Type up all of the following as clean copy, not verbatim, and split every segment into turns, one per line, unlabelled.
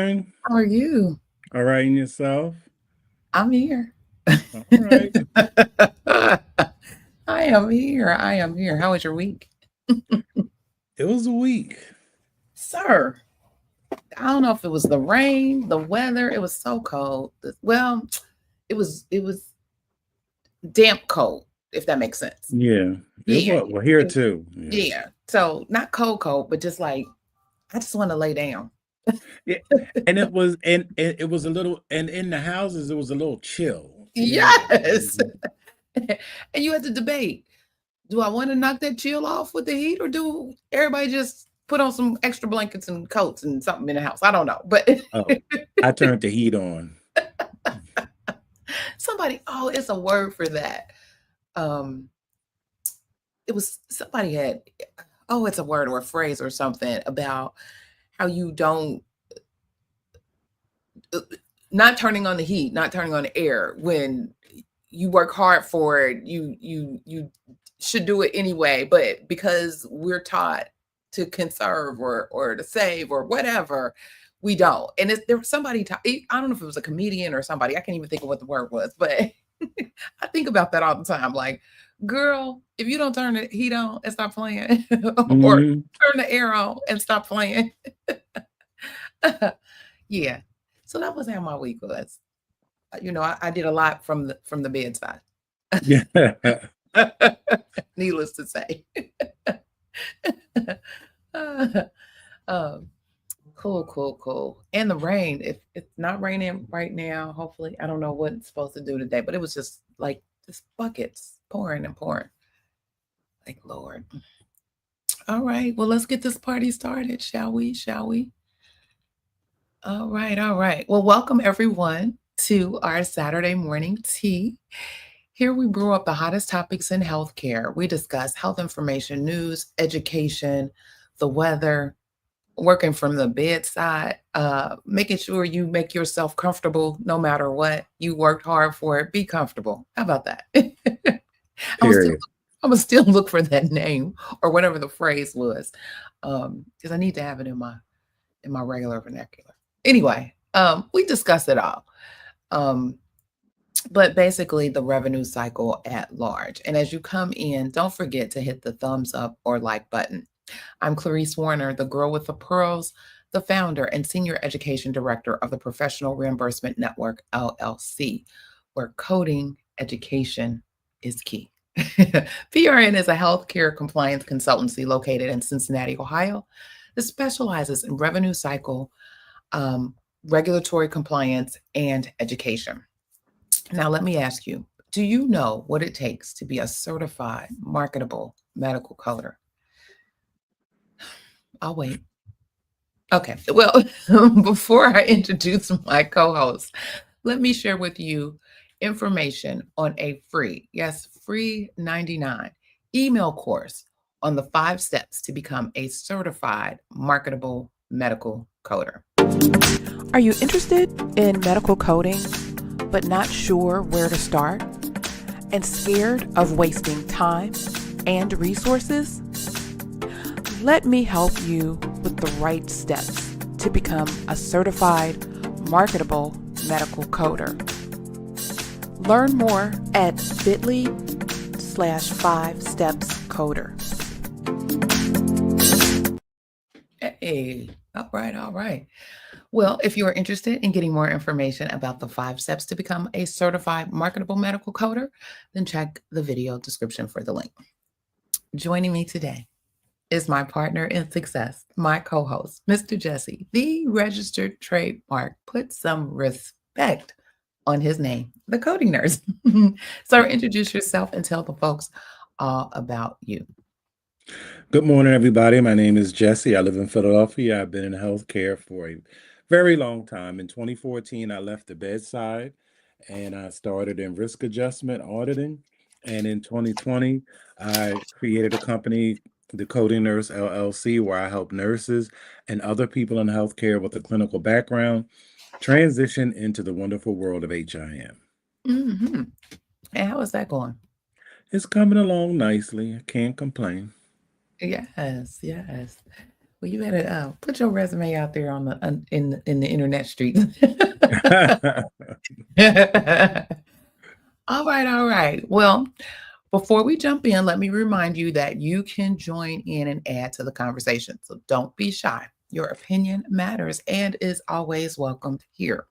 doing?
How are you?
All right, and yourself?
I'm here.
All right.
I am here. I am here. How was your week?
It was a week.
Sir, I don't know if it was the rain, the weather. It was so cold. Well, it was damp cold, if that makes sense.
Yeah, it
Yeah.
was. Well, here
it-
too. Yeah.
yeah. So not cold, but just like I just want to lay down.
Yeah, and it was a little, and in the houses, it was a little chill. Yeah.
Yes. And you had to debate. Do I want to knock that chill off with the heat, or do everybody just put on some extra blankets and coats and something in the house? I don't know, but
Oh, I turned the heat on.
somebody, oh, it's a word for that. Um, it was somebody had, oh, it's a word or a phrase or something about how you don't uh, not turning on the heat, not turning on the air when you work hard for it. You should do it anyway, but because we're taught to conserve or to save or whatever, we don't. And there was somebody, I don't know if it was a comedian or somebody, I can't even think of what the word was, but I think about that all the time. Like, girl, if you don't turn the heat on and stop playing, or
Hmm.
turn the air on and stop playing. Yeah. So that was how my week was. I did a lot from the bedside.
Yeah.
Needless to say. um, cool, cool, cool. And the rain. If it's not raining right now, hopefully, I don't know what it's supposed to do today, but it was just like just buckets pouring and pouring. Like, Lord. All right. Well, let's get this party started, shall we? Shall we? All right. All right. Well, welcome everyone to our Saturday morning tea. Here we brew up the hottest topics in healthcare. We discuss health information, news, education, the weather, working from the bedside, making sure you make yourself comfortable no matter what. You worked hard for it. Be comfortable. How about that? I'm still
Period.
I'm gonna still look for that name or whatever the phrase was, because I need to have it in my regular vernacular. Anyway, we discuss it all. Um, but basically the revenue cycle at large. And as you come in, don't forget to hit the thumbs up or like button. I'm Clarice Warner, the girl with the pearls, the founder and senior education director of the Professional Reimbursement Network, LLC, where coding education is key. PRN is a healthcare compliance consultancy located in Cincinnati, Ohio, that specializes in revenue cycle, um, regulatory compliance, and education. Now, let me ask you, do you know what it takes to be a certified marketable medical coder? I'll wait. Okay. Well, before I introduce my co host, let me share with you information on a free, yes, free 99 email course on the 5 steps to become a certified marketable medical coder.
Are you interested in medical coding but not sure where to start and scared of wasting time and resources? Let me help you with the right steps to become a certified marketable medical coder. Learn more at bit.ly/5stepscoder.
Hey, all right, all right. Well, if you are interested in getting more information about the 5 steps to become a certified marketable medical coder, then check the video description for the link. Joining me today is my partner in success, my co host, Mr. Jesse, the registered trademark. Put some respect on his name, the coding nurse. So introduce yourself and tell the folks all about you.
Good morning, everybody. My name is Jesse. I live in Philadelphia. I've been in healthcare for a very long time. In 2014, I left the bedside and I started in risk adjustment auditing. And in 2020, I created a company, the Coding Nurse LLC, where I help nurses and other people in healthcare with a clinical background transition into the wonderful world of HIM.
Hmm. And how is that going?
It's coming along nicely. I can't complain.
Yes, yes. Well, you better put your resume out there on the in the internet street. All right, all right. Well, before we jump in, let me remind you that you can join in and add to the conversation. So don't be shy. Your opinion matters and is always welcomed here.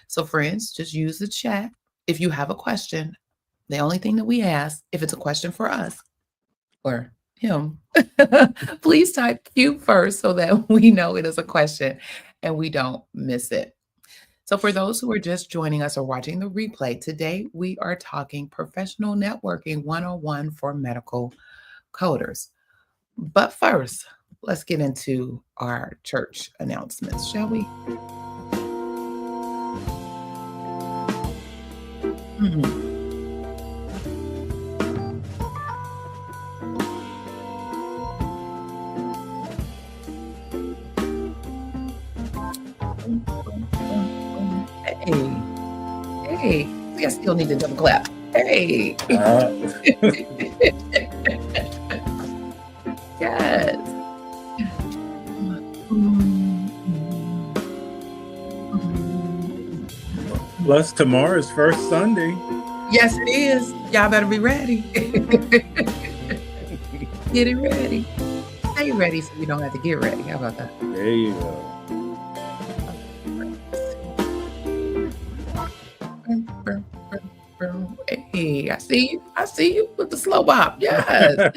So, friends, just use the chat. If you have a question, the only thing that we ask, if it's a question for us or him, please type Q first so that we know it is a question and we don't miss it. So, for those who are just joining us or watching the replay, today we are talking professional networking 101 for medical coders. But first, let's get into our church announcements, shall we? Mhm. Hey, hey, I still need to double clap. Hey. Yes.
Plus, tomorrow's first Sunday.
Yes, it is. Y'all better be ready. Get it ready. Stay ready so you don't have to get ready. How about that?
There you go.
Hey, I see you. I see you with the slow bop. Yes.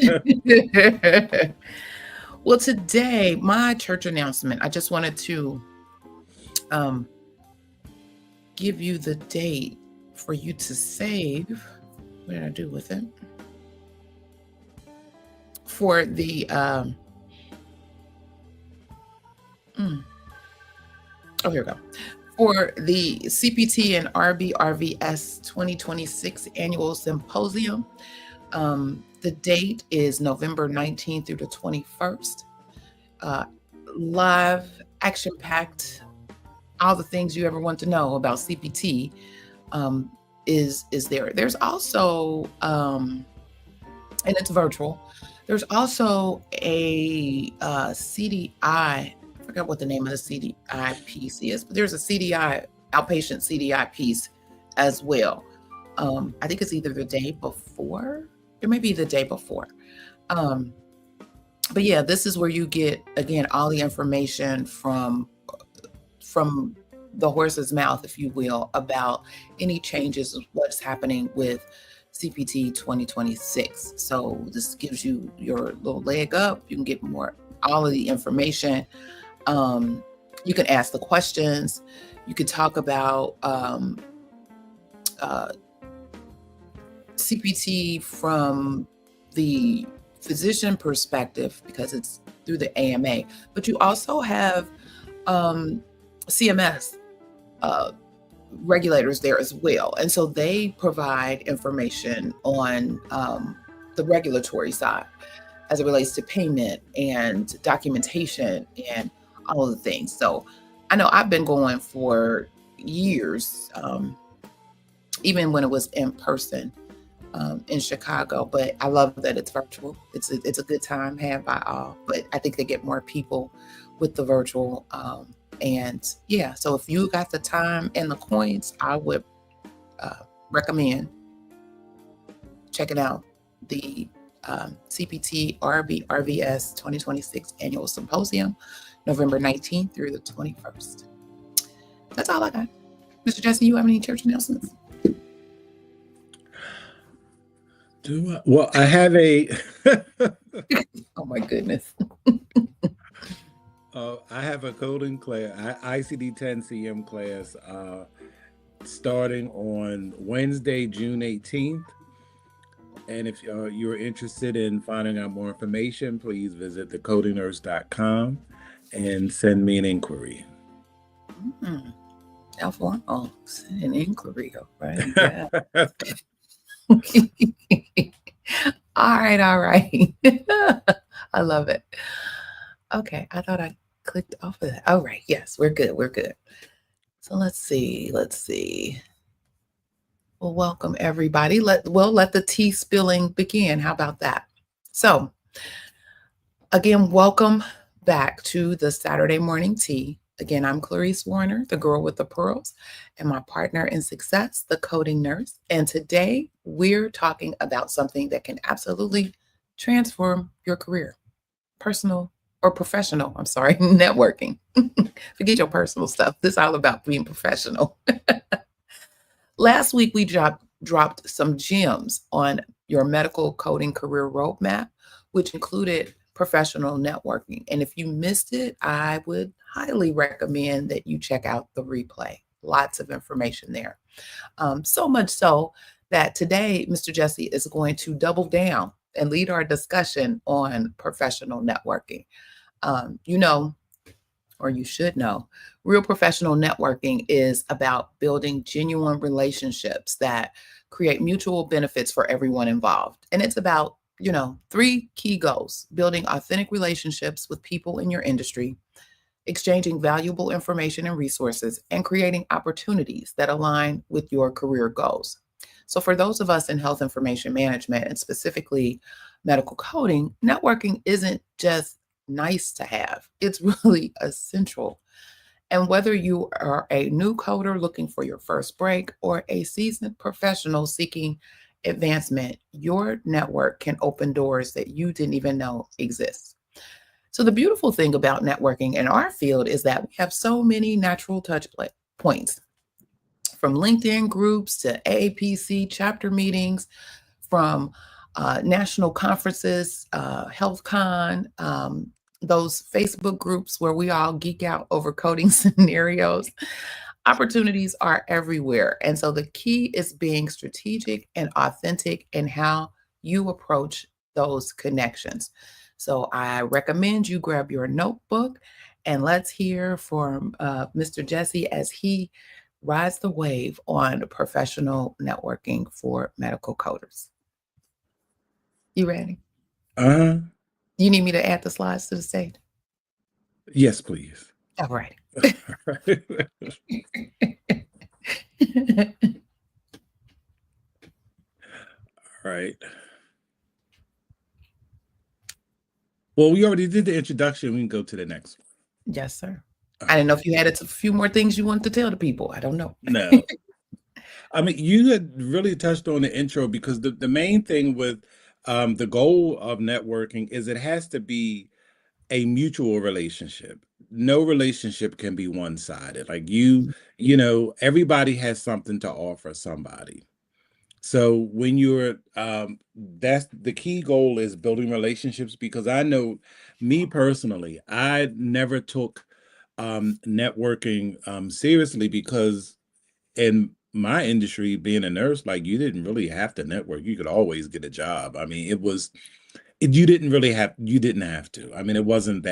Well, today, my church announcement, I just wanted to give you the date for you to save. What did I do with it? For the oh, here we go. For the CPT and RBRVS 2026 annual symposium. The date is November 19th through the 21st. Live, action-packed, all the things you ever want to know about CPT is there. There's also, and it's virtual, there's also a CDI, I forgot what the name of the CDI piece is, but there's a CDI, outpatient CDI piece as well. I think it's either the day before, it may be the day before. But yeah, this is where you get, again, all the information from the horse's mouth, if you will, about any changes of what's happening with CPT 2026. So this gives you your little leg up. You can get all of the information. You can ask the questions. You could talk about CPT from the physician perspective, because it's through the AMA, but you also have CMS regulators there as well. And so they provide information on the regulatory side as it relates to payment and documentation and all of the things. So I know I've been going for years, even when it was in person in Chicago, but I love that it's virtual. It's a good time had by all, but I think they get more people with the virtual. And yeah, so if you got the time and the coins, I would recommend checking out the CPT RVS 2026 annual symposium, November 19th through the 21st. That's all I got. Mr. Jesse, you have any church announcements?
Well, I have a
Oh my goodness.
I have a coding class, ICD-10 CM class, starting on Wednesday, June 18th. And if you're interested in finding out more information, please visit thecodingnurse.com and send me an inquiry.
How formal. Send an inquiry, right? Yeah. All right. I love it. Okay, I thought I clicked off of that. All right, yes, we're good. So let's see. Well, welcome everybody. Let the tea spilling begin. How about that? So again, welcome back to the Saturday Morning Tea. Again, I'm Clarice Warner, the girl with the pearls, and my partner in success, the coding nurse. And today we're talking about something that can absolutely transform your career, personal or professional. I'm sorry, networking. Forget your personal stuff. This is all about being professional. Last week, we dropped some gems on your medical coding career roadmap, which included professional networking. And if you missed it, I would highly recommend that you check out the replay. Lots of information there. So much so that today, Mr. Jesse is going to double down and lead our discussion on professional networking. You know, or you should know, real professional networking is about building genuine relationships that create mutual benefits for everyone involved. And it's about, three key goals: building authentic relationships with people in your industry, exchanging valuable information and resources, and creating opportunities that align with your career goals. So for those of us in health information management and specifically medical coding, networking isn't just nice to have. It's really essential. And whether you are a new coder looking for your first break or a seasoned professional seeking advancement, your network can open doors that you didn't even know exist. So the beautiful thing about networking in our field is that we have so many natural touch points, from LinkedIn groups to AAPC chapter meetings, from national conferences, HealthCon, those Facebook groups where we all geek out over coding scenarios. Opportunities are everywhere. And so the key is being strategic and authentic in how you approach those connections. So I recommend you grab your notebook and let's hear from Mr. Jesse as he rides the wave on professional networking for medical coders. You ready?
Uh-huh.
You need me to add the slides to the stage?
Yes, please.
All right.
All right. Well, we already did the introduction. We can go to the next one.
Yes, sir. I didn't know if you had a few more things you wanted to tell the people. I don't know.
No. I mean, you had really touched on the intro because the main thing with the goal of networking is it has to be a mutual relationship. No relationship can be one-sided. Like everybody has something to offer somebody. So when you're that's the key goal, is building relationships, because I know, me personally, I never took networking seriously, because in my industry, being a nurse, like, you didn't really have to network. You could always get a job. I mean, you didn't have to. I mean, it wasn't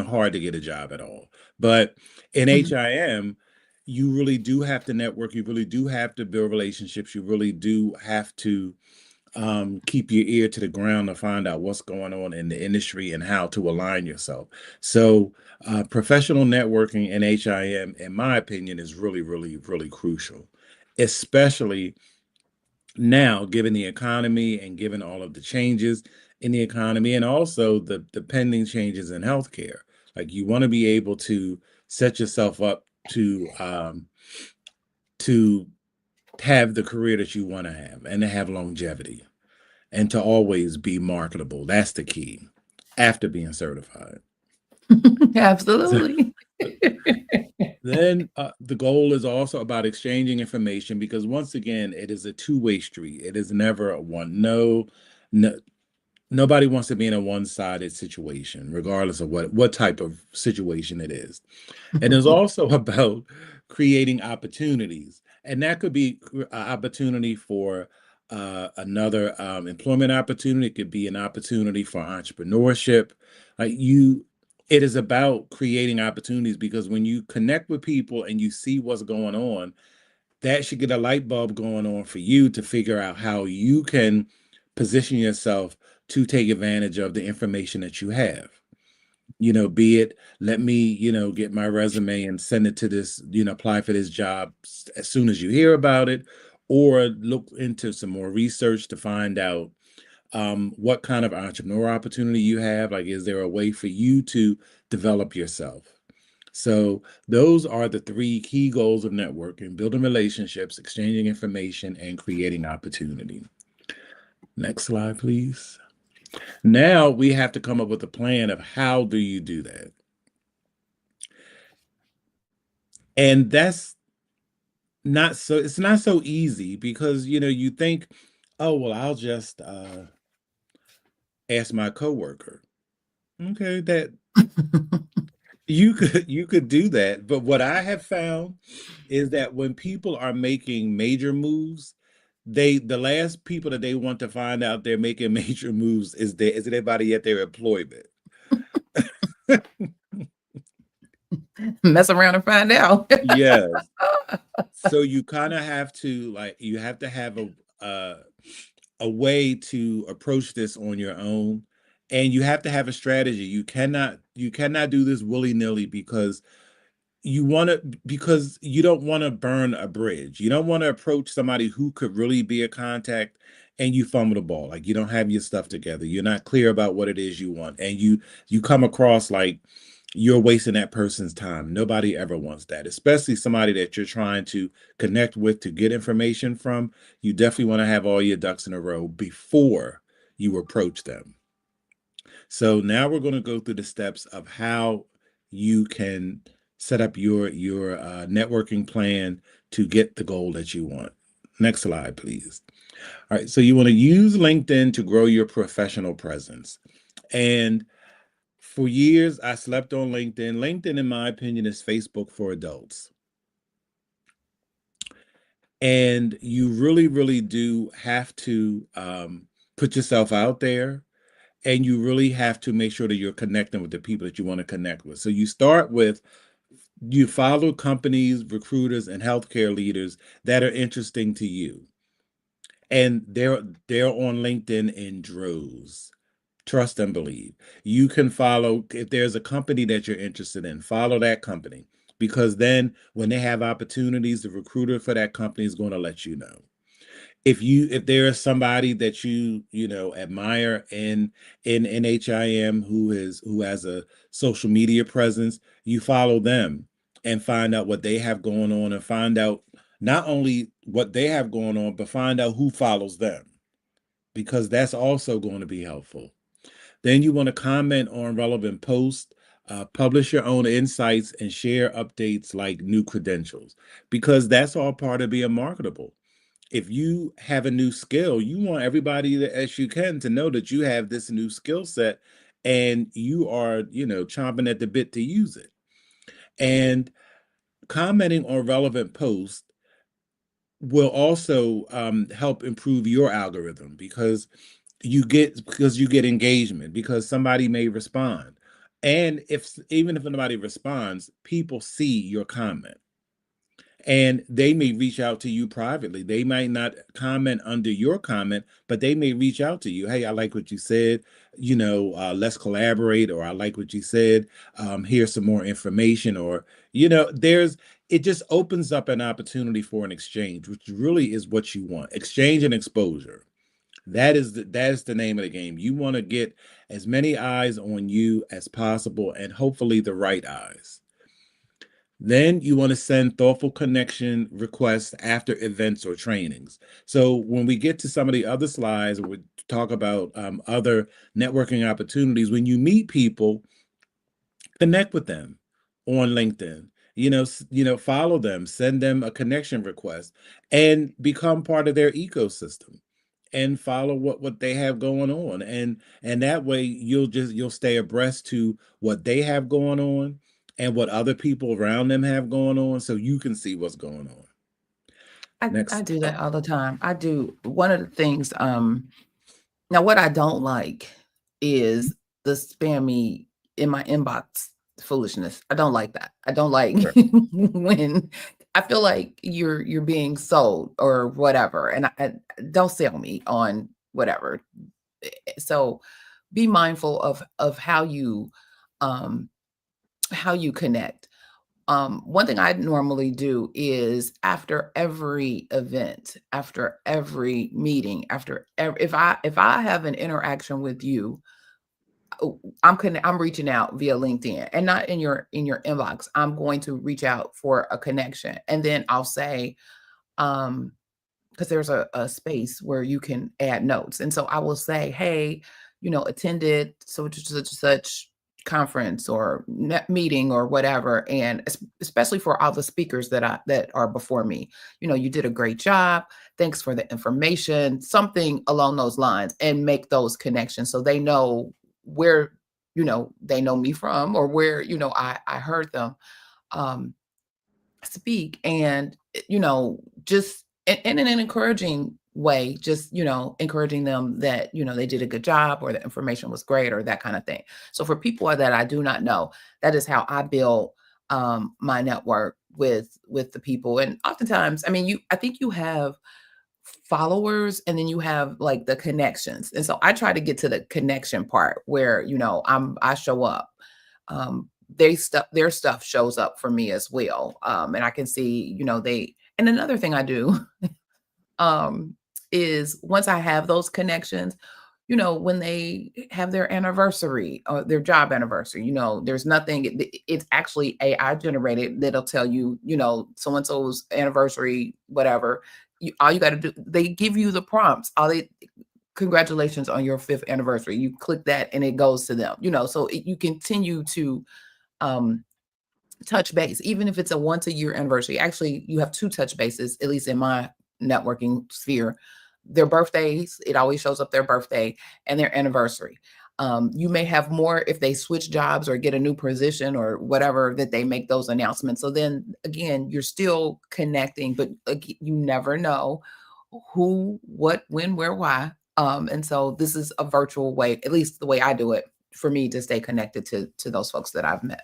hard to get a job at all. But in
Mhm.
HIM, you really do have to network. You really do have to build relationships. You really do have to keep your ear to the ground to find out what's going on in the industry and how to align yourself. So professional networking in HIM, in my opinion, is really, really, really crucial, especially now, given the economy and given all of the changes in the economy, and also the pending changes in healthcare. Like, you want to be able to set yourself up to have the career that you want to have, and to have longevity, and to always be marketable. That's the key, after being certified.
Absolutely.
Then the goal is also about exchanging information, because once again, it is a two-way street. It is never a one. No, nobody wants to be in a one-sided situation, regardless of what type of situation it is. And it's also about creating opportunities, and that could be an opportunity for another employment opportunity. It could be an opportunity for entrepreneurship. It is about creating opportunities, because when you connect with people and you see what's going on, that should get a light bulb going on for you to figure out how you can position yourself to take advantage of the information that you have. Be it, let me, get my resume and send it to this, apply for this job as soon as you hear about it, or look into some more research to find out what kind of entrepreneur opportunity you have. Like, is there a way for you to develop yourself? So those are the three key goals of networking: building relationships, exchanging information, and creating opportunity. Next slide, please. Now we have to come up with a plan of how do you do that. And that's not so, it's not so easy because, you think, oh, well, I'll just ask my coworker. Okay, that you could do that, but what I have found is that when people are making major moves, the last people that they want to find out they're making major moves is anybody at their employment.
Mess around and find out.
Yes. So you kind of have to, like, you have to have uh, a way to approach this on your own, and you have to have a strategy. You cannot do this willy-nilly because you don't want to burn a bridge. You don't want to approach somebody who could really be a contact and you fumble the ball. Like, you don't have your stuff together. You're not clear about what it is you want, and you come across like you're wasting that person's time. Nobody ever wants that, especially somebody that you're trying to connect with to get information from. You definitely want to have all your ducks in a row before you approach them. So now we're going to go through the steps of how you can set up your networking plan to get the goal that you want. Next slide, please. All right, so you want to use LinkedIn to grow your professional presence. And for years, I slept on LinkedIn. LinkedIn, in my opinion, is Facebook for adults. And you really, really do have to put yourself out there, and you really have to make sure that you're connecting with the people that you want to connect with. So you follow companies, recruiters, and healthcare leaders that are interesting to you. And they're on LinkedIn in droves. Trust and believe. You can follow, if there's a company that you're interested in, follow that company, because then when they have opportunities, the recruiter for that company is going to let you know. If there is somebody that you admire in NHIM who has a social media presence, you follow them and find out what they have going on, and find out not only what they have going on, but find out who follows them, because that's also going to be helpful. Then you want to comment on relevant posts, publish your own insights, and share updates like new credentials, because that's all part of being marketable. If you have a new skill, you want everybody as you can to know that you have this new skill set and you are, chomping at the bit to use it. And commenting on relevant posts will also help improve your algorithm, because you get engagement, because somebody may respond. And even if nobody responds, people see your comment and they may reach out to you privately. They might not comment under your comment, but they may reach out to you. Hey, I like what you said. Let's collaborate. Or I like what you said. Here's some more information. Or, it just opens up an opportunity for an exchange, which really is what you want. Exchange and exposure. That is the name of the game. You want to get as many eyes on you as possible, and hopefully the right eyes. Then you want to send thoughtful connection requests after events or trainings. So when we get to some of the other slides, we talk about other networking opportunities. When you meet people, connect with them on LinkedIn. Follow them, send them a connection request, and become part of their ecosystem, and follow what they have going on. And that way you'll stay abreast to what they have going on and what other people around them have going on, so you can see what's going on.
I
Next.
do that all the time. I do. One of the things, now what I don't like is the spammy in my inbox foolishness. I don't like that. I don't like
Right.
when I feel like you're being sold or whatever, and I don't sell me on whatever. So be mindful of how you connect. One thing I normally do is after every event, after every meeting, if I have an interaction with you, I'm reaching out via LinkedIn and not in your inbox. I'm going to reach out for a connection, and then I'll say, because there's a space where you can add notes. And so I will say, hey, attended such conference or meeting or whatever. And especially for all the speakers that are before me, you did a great job. Thanks for the information, something along those lines, and make those connections so they know where, they know me from, or where, I heard them um, speak. And, just in an encouraging way, just, encouraging them that, they did a good job, or the information was great, or that kind of thing. So for people that I do not know, that is how I build my network with the people. And oftentimes, I mean, I think you have followers, and then you have like the connections. And so I try to get to the connection part where, I show up. Their stuff shows up for me as well. And I can see, and another thing I do um is once I have those connections, when they have their anniversary or their job anniversary, there's nothing, it's actually AI generated that'll tell you, so and so's anniversary, whatever. All you got to do, they give you the prompts. Congratulations on your 5th anniversary. You click that and it goes to them, so you continue to um touch base, even if it's a once a year anniversary. Actually, you have 2 touch bases, at least in my networking sphere. Their birthdays, it always shows up their birthday, and their anniversary. You may have more if they switch jobs or get a new position or whatever, that they make those announcements. So then again, you're still connecting, but you never know who, what, when, where, why. And so this is a virtual way, at least the way I do it, for me to stay connected to those folks that I've met.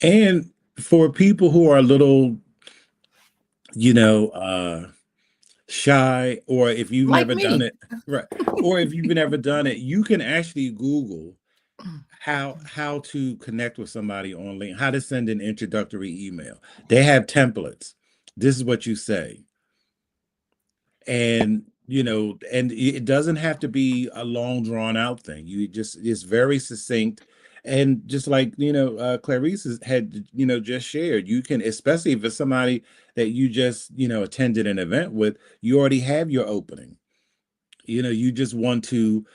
And for people who are a little, you know, shy, or if you've
Like
never done
me.
it, right, or if you've never done it, you can actually Google how to connect with somebody on LinkedIn, how to send an introductory email. They have templates. This is what you say. And and it doesn't have to be a long drawn out thing. It's very succinct. And just like Clarice had just shared, you can, especially if it's somebody that you just attended an event with, you already have your opening. You just want to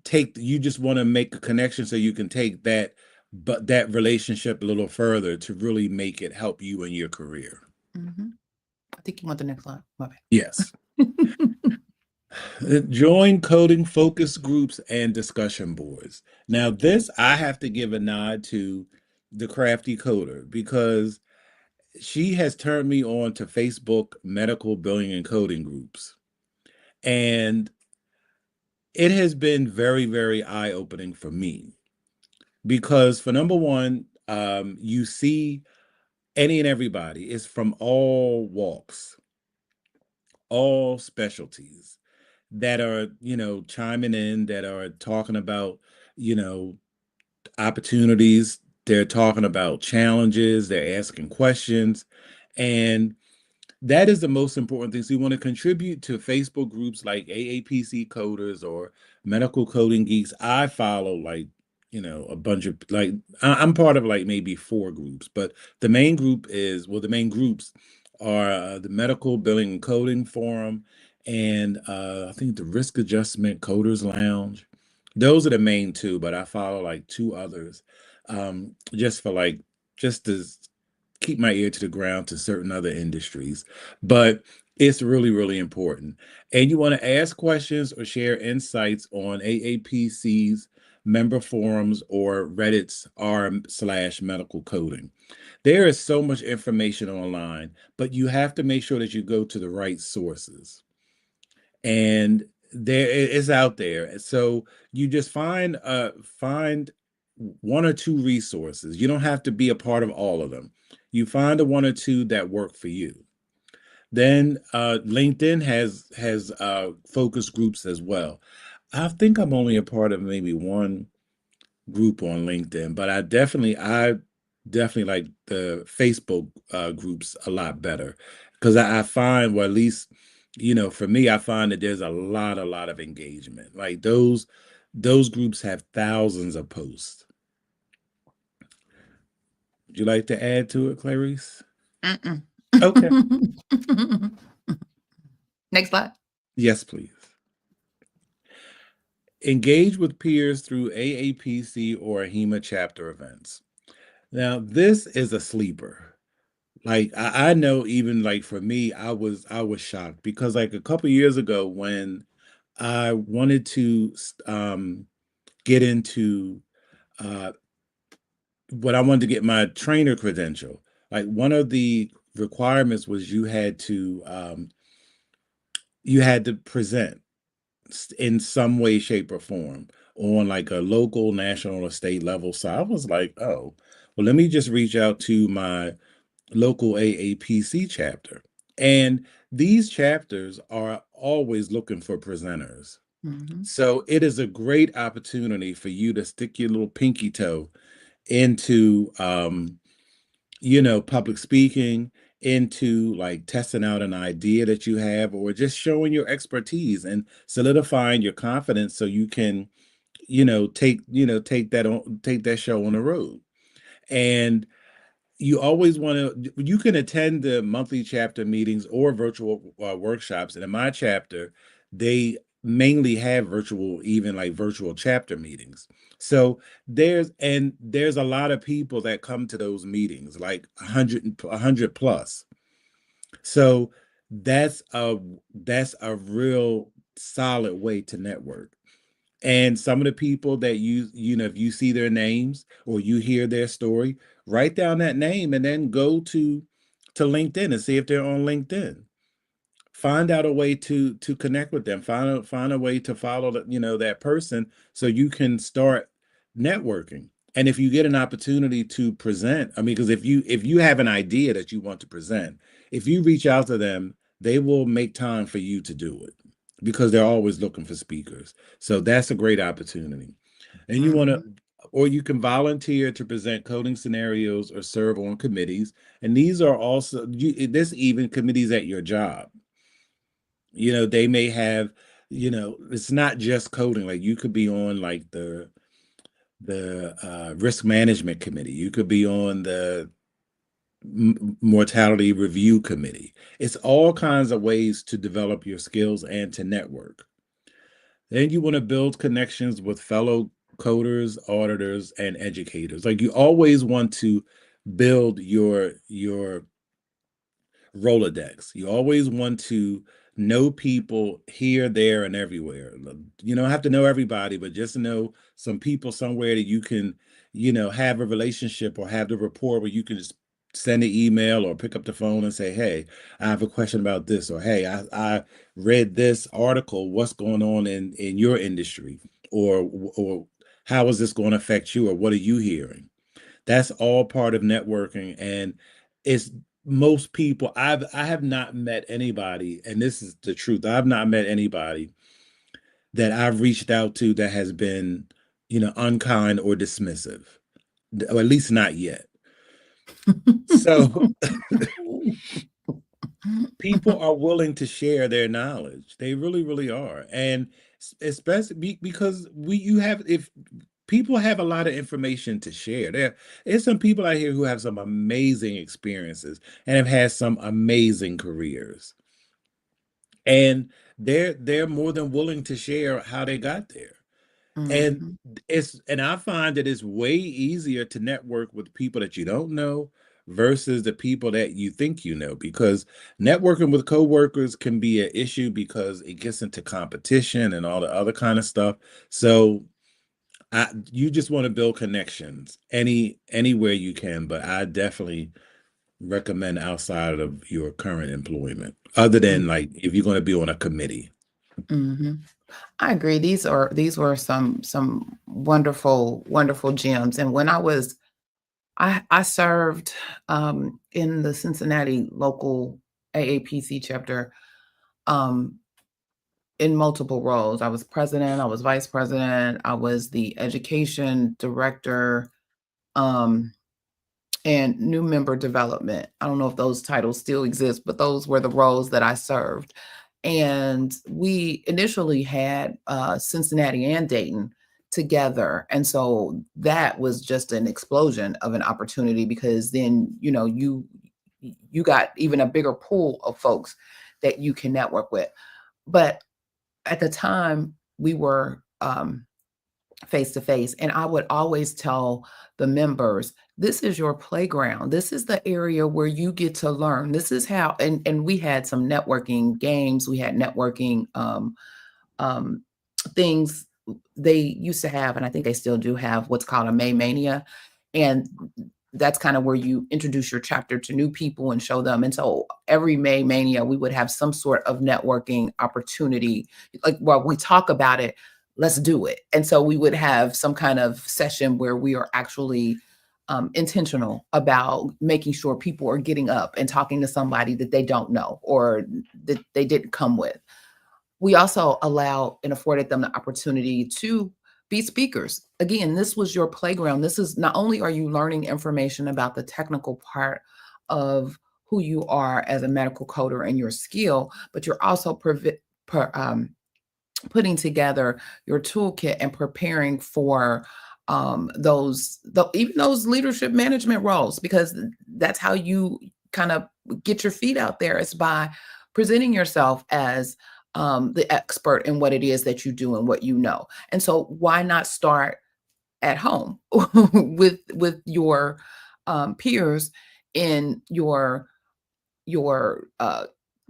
make a connection so you can take that relationship a little further to really make it help you in your career.
Mm-hmm. I think you want the next line. My bad.
Yes. Join coding focus groups and discussion boards. Now, this I have to give a nod to the crafty coder, because she has turned me on to Facebook medical billing and coding groups. And it has been very, very eye-opening for me, because for number one, you see any and everybody. It's from all walks, all specialties, that are, chiming in, that are talking about, you know, opportunities. They're talking about challenges. They're asking questions. And that is the most important thing. So you want to contribute to Facebook groups like AAPC Coders or Medical Coding Geeks. I follow like, a bunch of, like, I'm part of like maybe 4 groups, but the main groups are the Medical Billing and Coding Forum, and I think the Risk Adjustment Coders Lounge. Those are the main 2, but I follow like 2 others, just for like, just to keep my ear to the ground to certain other industries. But it's really, really important. And you want to ask questions or share insights on AAPC's member forums or Reddit's r/medical coding. There is so much information online, but you have to make sure that you go to the right sources. And there it is out there. So you just find 1 or 2 resources. You don't have to be a part of all of them. You find the 1 or 2 that work for you. Then LinkedIn has focus groups as well. I think I'm only a part of maybe 1 group on LinkedIn, but I definitely like the Facebook groups a lot better because I find, well, at least for me, I find that there's a lot of engagement. Like those groups have thousands of posts. Would you like to add to it, Clarice?
Mm-mm.
Okay.
Next slide.
Yes, please. Engage with peers through AAPC or HEMA chapter events. Now, this is a sleeper. Like I know even like for me, I was shocked because like a couple years ago when I wanted to get into uh what I wanted to get my trainer credential, like one of the requirements was you had to present in some way, shape, or form on like a local, national, or state level. So I was like, oh, well, let me just reach out to my local AAPC chapter. And these chapters are always looking for presenters.
Mhm.
So it is a great opportunity for you to stick your little pinky toe into public speaking, into like testing out an idea that you have, or just showing your expertise and solidifying your confidence so you can, take that show on the road. And you always want to you can attend the monthly chapter meetings or virtual workshops, and in my chapter they mainly have virtual, even like virtual chapter meetings. So there's a lot of people that come to those meetings, like 100 plus. So that's a real solid way to network. And some of the people that if you see their names or you hear their story, write down that name and then go to LinkedIn and see if they're on LinkedIn. Find out a way to connect with them. Find a way to follow that person so you can start networking. And if you get an opportunity to present, I mean, because if you have an idea that you want to present, if you reach out to them, they will make time for you to do it because they're always looking for speakers. So that's a great opportunity. And you want to,
Mhm.
or you can volunteer to present coding scenarios or serve on committees. And these are also, there's even committees at your job. They may have, it's not just coding. Like you could be on like the risk management committee. You could be on the mortality review committee. It's all kinds of ways to develop your skills and to network. Then you want to build connections with fellow coders, auditors, and educators. Like you always want to build your Rolodex. You always want to know people here, there, and everywhere. You don't have to know everybody, but just know some people somewhere that you can, have a relationship or have the rapport where you can just send an email or pick up the phone and say, hey, I have a question about this, or hey, I read this article. What's going on in your industry? Or how is this going to affect you? Or what are you hearing? That's all part of networking. And it's most people, I have not met anybody, and this is the truth. I've not met anybody that I've reached out to that has been, unkind or dismissive, or at least not yet. So people are willing to share their knowledge. They really, really are. And especially because you have, if people have a lot of information to share. There's some people out here who have some amazing experiences and have had some amazing careers. And they're more than willing to share how they got there. And
Mhm.
I find that it's way easier to network with people that you don't know versus the people that you think you know, because networking with coworkers can be an issue because it gets into competition and all the other kind of stuff. So you just want to build connections anywhere you can, but I definitely recommend outside of your current employment, other than like if you're going to be on a committee.
Mhm. I agree. These were some wonderful, wonderful gems. And when I served in the Cincinnati local AAPC chapter um, in multiple roles. I was president, I was vice president, I was the education director. Um, and new member development. I don't know if those titles still exist, but those were the roles that I served. And we initially had Cincinnati and Dayton together. And so that was just an explosion of an opportunity, because then, you got even a bigger pool of folks that you can network with. But at the time, we were face to face. And I would always tell the members, this is your playground. This is the area where you get to learn. This is how, and we had some networking games. We had networking um, things they used to have, and I think they still do have, what's called a May Mania. And that's kind of where you introduce your chapter to new people and show them. And so every May Mania, we would have some sort of networking opportunity. Like, while we talk about it, let's do it. And so we would have some kind of session where we are actually intentional about making sure people are getting up and talking to somebody that they don't know or that they didn't come with. We also allowed and afforded them the opportunity to be speakers. Again, this was your playground. This is, not only are you learning information about the technical part of who you are as a medical coder and your skill, but you're also putting together your toolkit and preparing for even those leadership management roles, because that's how you kind of get your feet out there, is by presenting yourself as the expert in what it is that you do and what you know. And so why not start at home with your peers in your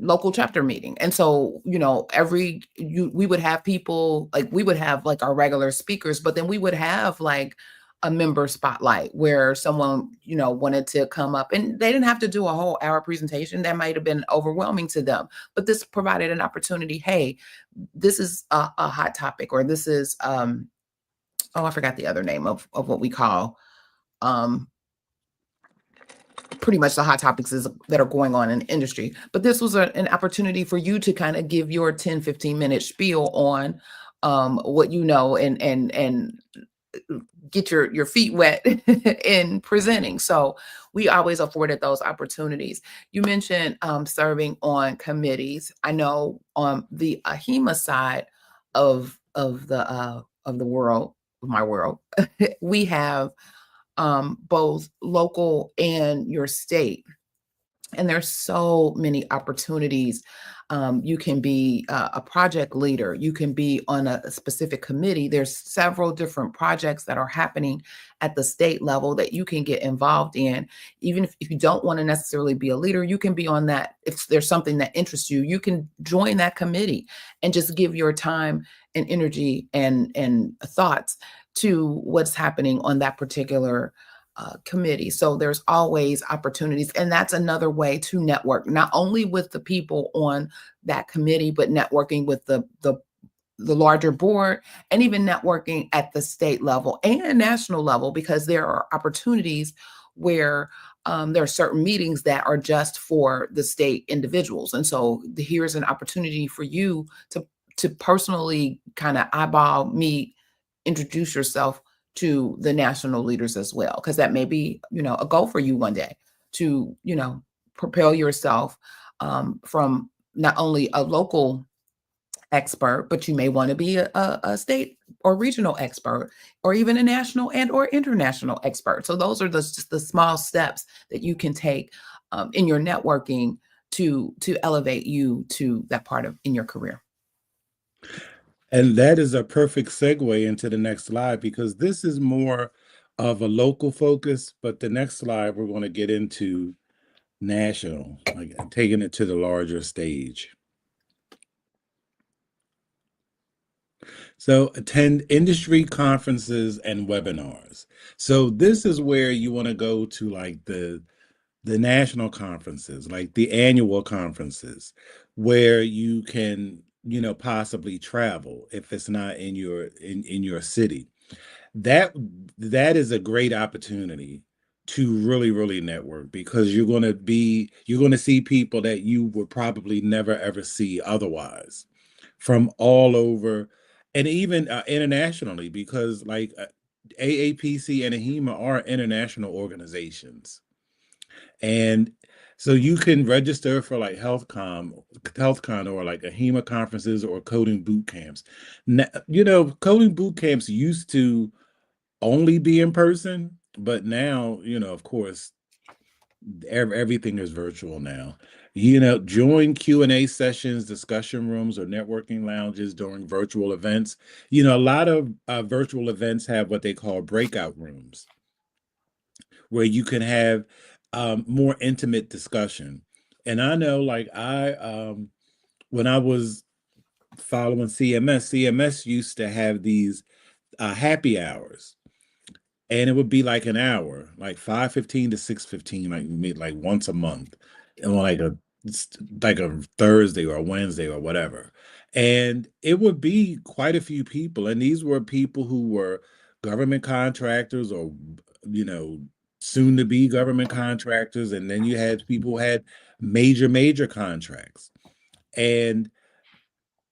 local chapter meeting. And so, we would have people, like, we would have like our regular speakers, but then we would have like a member spotlight where someone, wanted to come up, and they didn't have to do a whole hour presentation. That might have been overwhelming to them, but this provided an opportunity. Hey, this is a hot topic, or this is, I forgot the other name of what we call, pretty much the hot topics that are going on in the industry. But this was an opportunity for you to kind of give your 10-15 minute spiel on what you know, and get your feet wet in presenting. So we always afforded those opportunities. You mentioned serving on committees. I know on the AHIMA side of the world, my world, we have both local and your state. And there's so many opportunities. You can be a project leader. You can be on a specific committee. There's several different projects that are happening at the state level that you can get involved in. Even if you don't want to necessarily be a leader, you can be on that. If there's something that interests you, you can join that committee and just give your time and energy and thoughts to what's happening on that particular committee. So there's always opportunities. And that's another way to network, not only with the people on that committee, but networking with the larger board, and even networking at the state level and national level, because there are opportunities where there are certain meetings that are just for the state individuals. And so here's an opportunity for you to personally kind of eyeball, meet, introduce yourself to the national leaders as well, because that may be, a goal for you one day to, propel yourself from not only a local expert, but you may want to be a state or regional expert, or even a national and or international expert. So those are just the small steps that you can take in your networking to elevate you to that part of in your career.
And that is a perfect segue into the next slide, because this is more of a local focus, but the next slide we're going to get into national, like taking it to the larger stage. So attend industry conferences and webinars. So this is where you want to go to, like the national conferences, like the annual conferences, where you can, possibly travel if it's not in your city. That is a great opportunity to really network, because you're going to see people that you would probably never ever see otherwise, from all over, and even internationally, because like AAPC and AHEMA are international organizations. And so you can register for like HealthCon or like AHEMA conferences or coding boot camps. Now, coding boot camps used to only be in person, but now, of course, everything is virtual now. Join Q&A sessions, discussion rooms, or networking lounges during virtual events. A lot of virtual events have what they call breakout rooms where you can have more intimate discussion. And I know, like when I was following CMS used to have these happy hours, and it would be like an hour, like 5:15 to 6:15, like once a month, and like a Thursday or a Wednesday or whatever. And it would be quite a few people, and these were people who were government contractors or you know soon to be government contractors, and then you had people who had major contracts. And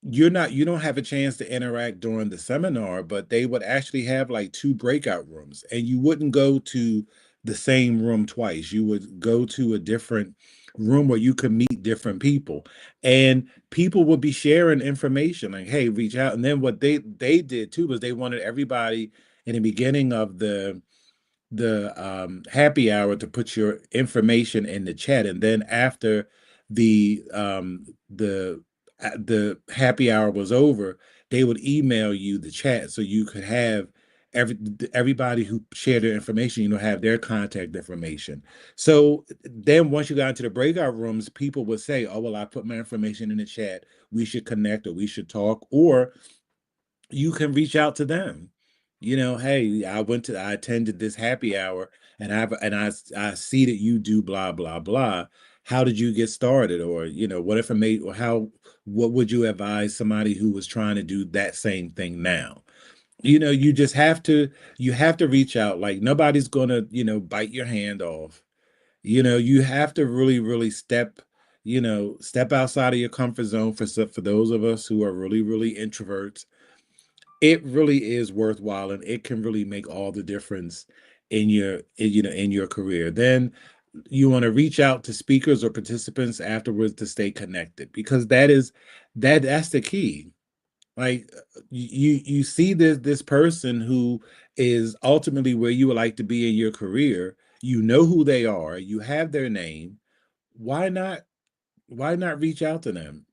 you don't have a chance to interact during the seminar, but they would actually have like two breakout rooms, and you wouldn't go to the same room twice. You would go to a different room where you could meet different people, and people would be sharing information like, hey, reach out. And then what they did too was they wanted everybody in the beginning of the happy hour to put your information in the chat, and then after the um the happy hour was over, they would email you the chat so you could have everybody who shared their information, have their contact information. So then once you got into the breakout rooms, people would say, oh, well, I put my information in the chat, we should connect, or we should talk, or you can reach out to them. Hey, I attended this happy hour, and I see that you do blah blah blah. How did you get started? Or, what information, or what would you advise somebody who was trying to do that same thing now? You have to reach out. Like, nobody's gonna, bite your hand off. You have to really, really step outside of your comfort zone. For those of us who are really, really introverts, it really is worthwhile, and it can really make all the difference in your career. Then you want to reach out to speakers or participants afterwards to stay connected, because that's the key. Like, you see this person who is ultimately where you would like to be in your career. You know who they are, you have their name. Why not reach out to them?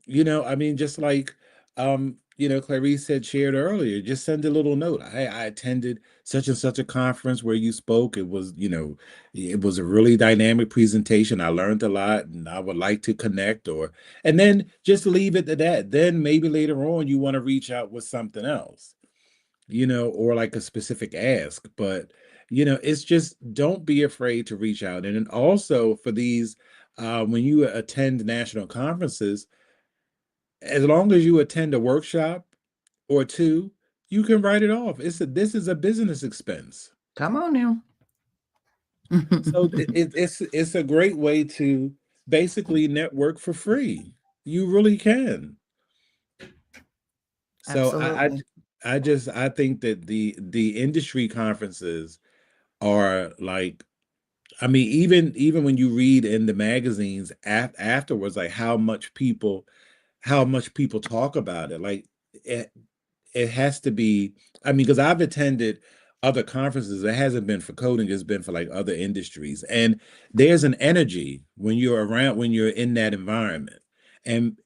I mean, just like Clarice had shared earlier, just send a little note. I attended such and such a conference where you spoke. It was a really dynamic presentation. I learned a lot, and I would like to connect. And then just leave it to that. Then maybe later on you want to reach out with something else, or like a specific ask. But it's just, don't be afraid to reach out. And then also for these, when you attend national conferences, as long as you attend a workshop or two, you can write it off. This is a business expense.
Come on now.
So it's a great way to basically network for free. You really can. So
Absolutely.
I think that the industry conferences are like, I mean, even when you read in the magazines afterwards, like how much people talk about it. Like, it, it has to be, I mean, because I've attended other conferences. It hasn't been for coding, it's been for like other industries. And there's an energy when you're in that environment. And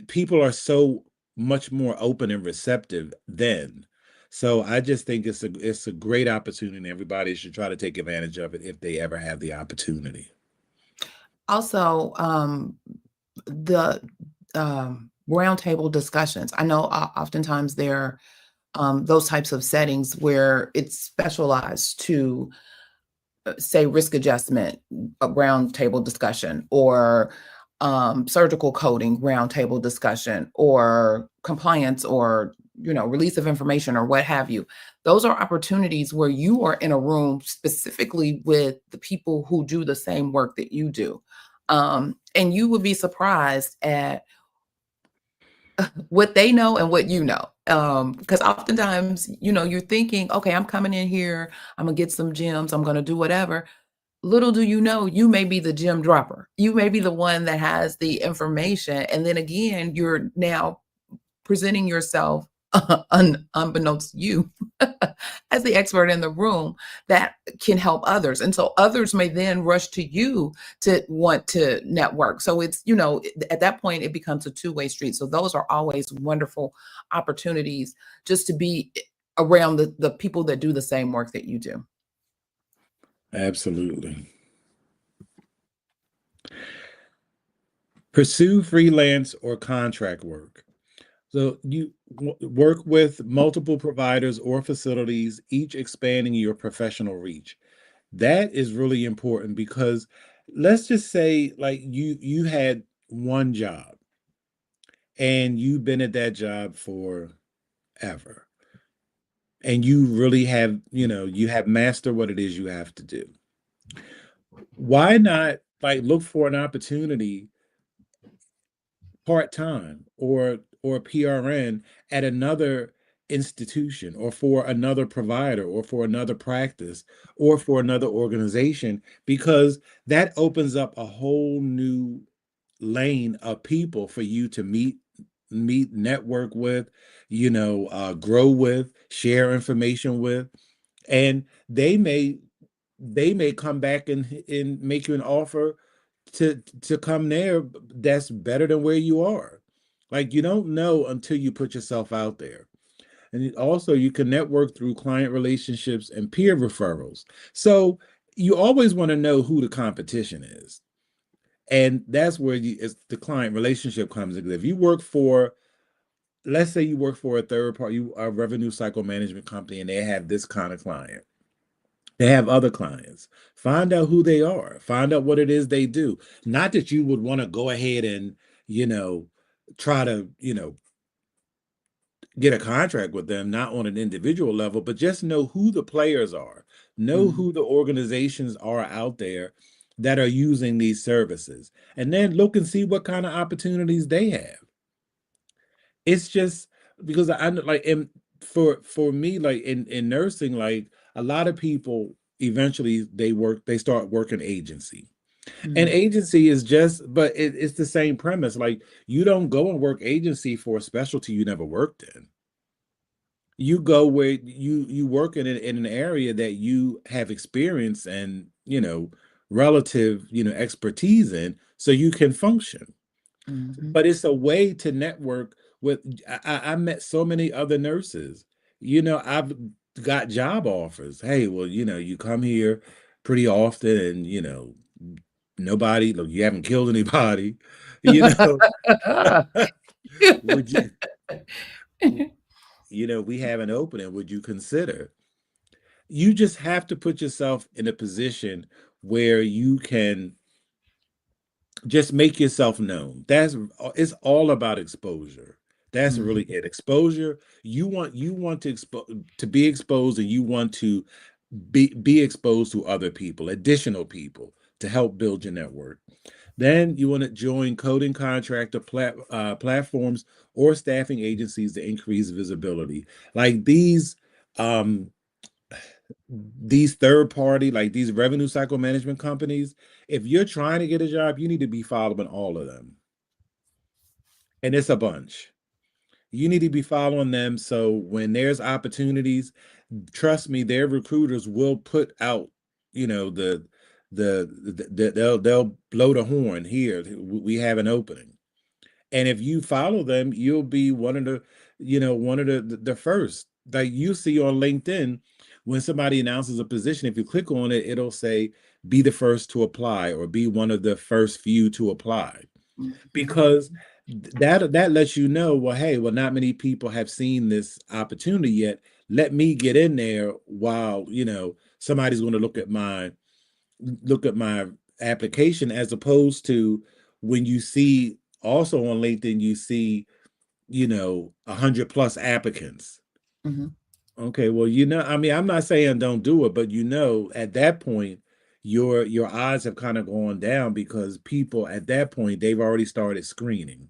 people are so much more open and receptive then. So I just think it's a great opportunity, and everybody should try to take advantage of it if they ever have the opportunity.
Also, the roundtable discussions. I know oftentimes there are those types of settings where it's specialized to say risk adjustment, a roundtable discussion, or surgical coding roundtable discussion, or compliance, or release of information, or what have you. Those are opportunities where you are in a room specifically with the people who do the same work that you do. And you would be surprised at what they know and what you know. Because oftentimes, you're thinking, okay, I'm coming in here, I'm gonna get some gems, I'm gonna do whatever. Little do you know, you may be the gem dropper. You may be the one that has the information. And then again, you're now presenting yourself unbeknownst to you as the expert in the room that can help others. And so others may then rush to you to want to network. So it's, at that point, it becomes a two-way street. So those are always wonderful opportunities just to be around the people that do the same work that you do.
Absolutely. Pursue freelance or contract work. So you work with multiple providers or facilities, each expanding your professional reach. That is really important because let's just say like you had one job and you've been at that job for ever. And you really have, you have mastered what it is you have to do. Why not like look for an opportunity part-time or PRN at another institution or for another provider or for another practice or for another organization, because that opens up a whole new lane of people for you to meet, network with, grow with, share information with, and they may come back and make you an offer to come there that's better than where you are. Like you don't know until you put yourself out there. And also you can network through client relationships and peer referrals. So you always want to know who the competition is. And that's where it's the client relationship comes in. If you work for, let's say you work for a third party, a revenue cycle management company, and they have this kind of client. They have other clients. Find out who they are. Find out what it is they do. Not that you would want to go ahead and, you know, try to, get a contract with them, not on an individual level, but just know who the players are. Know
Mhm.
who the organizations are out there that are using these services. And then look and see what kind of opportunities they have. It's just because I know, like, for me, like in nursing, like a lot of people eventually they start working agency. And
Mhm.
agency is just, but it's the same premise. Like you don't go and work agency for a specialty you never worked in. You go where you work in an area that you have experience and relative expertise in, so you can function.
Mhm.
But it's a way to network with. I met so many other nurses. I've got job offers. Hey, well, you come here pretty often, and nobody. Look, you haven't killed anybody. You know, would you? We have an opening. Would you consider? You just have to put yourself in a position where you can just make yourself known. It's all about exposure. That's
Mhm.
really it. Exposure. You want to be exposed, and you want to be exposed to other people, additional people, to help build your network. Then you want to join coding contractor platforms or staffing agencies to increase visibility. Like these third party, like these revenue cycle management companies, if you're trying to get a job, you need to be following all of them. And it's a bunch. You need to be following them. So when there's opportunities, trust me, their recruiters will put out, they'll blow the horn here. We have an opening. And if you follow them, you'll be one of the first. Like you see on LinkedIn, when somebody announces a position, if you click on it, it'll say be the first to apply or be one of the first few to apply.
Mhm.
Because that lets you know, well, hey, well, not many people have seen this opportunity yet. Let me get in there while, somebody's going to look at my application, as opposed to when you see also on LinkedIn, you see, 100 plus applicants.
Mhm.
Okay, well, I mean, I'm not saying don't do it, but at that point, your odds have kind of gone down because people at that point they've already started screening.